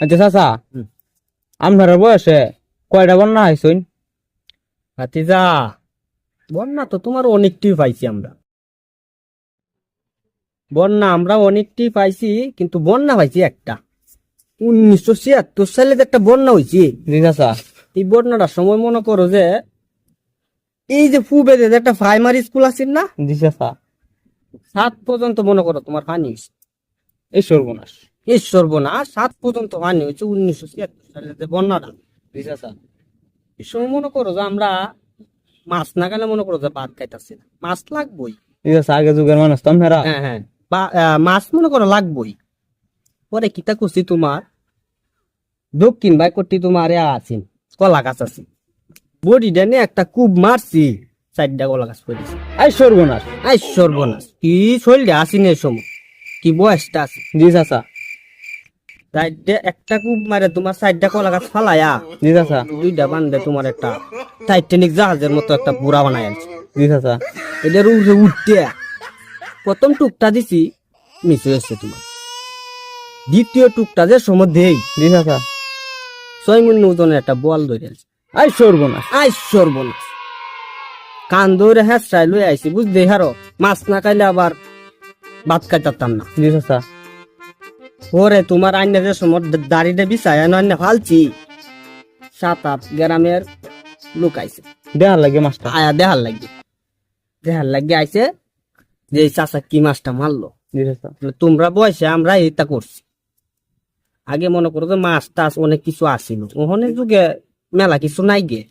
আচ্ছা চাচা, আপনার বয়সে কয়টা বন্যা হয়েছেন? ভাতিজা, বন্যা তো তোমার অনেকটাই পাইছি আমরা। বন্যা আমরা অনেকটাই পাইছি, কিন্তু বন্যা পাইছি একটা 1976 সালে যে একটা বন্যা হয়েছে। জি চাচা। এই বন্যাটার সময় মনে করো যে এই যে ফুবেদে যে একটা প্রাইমারি স্কুল আছে না, জি চাচা। 7 পর্যন্ত মনে করো তোমার পানি হয়েছে। এই সর্বনাশ। এই সর্বনাশ, 7 পর্যন্ত পানি হয়েছে 1976 সালে যে বন্যাটা। জি চাচা। এই সময় মনে করো যে আমরা মাছ না গেলে মনে করো যে ভাত খাইতেছি না, মাছ লাগবই। জি চাচা, আগে যুগের মানুষ তো আপনারা। হ্যাঁ হ্যাঁ, মাছ মনে করো লাগবই। পরে কিতা করছি তোমার দক্ষিণ বাই করতে তোমার আছি কলা গাছ আছে, বডি ডেনে একটা কূপ মারছি, 4টা কলা গাছ পড়েছে। এই সর্বনাশ। আই সর্বনাশ, কি শরীরে আসি না সময়, কি বয়সটা আছে। জি চাচা। একটা কূপ মারে তোমার 4টা কলা গাছ ফালায়া জি চাচা। 2টা বান্ধে তোমার একটা টাইটানিক জাহাজের মতো একটা বুড়া বানাই আনছে। জি চাচা। এটার উপরে উঠতে প্রথম টুকটা দিছি, মিস হয়েছে তোমার। দ্বিতীয় টুকটা যে সময় দেই, জি চাচা। 6 মণ ওজনের একটা বল ধরে আনছে। এই সর্বনাশ। আই সর্বনাশ, কান ধরে হ্যাঁ লই আইছি বুঝতে হারো, মাছ না খাইলে আবার ভাত খাইতাম না। জি চাচা। পরে তোমার আইনে যে সময় দাড়িটা বিছায় আইনে ফালছি, 7-8 গ্রামের লোক আইছে, দেখার লাগে মাছটা। আয়া দেহার লাগে আইছে যে এই চাচা কি মাছটা মারলো। জি চাচা। তোমরা বয়সে আমরা এটা করছি। আগে মনে করো যে মাছ টাছ অনেক কিছু আসিল, ওখানে যুগে মেলা কিছু নাই গে।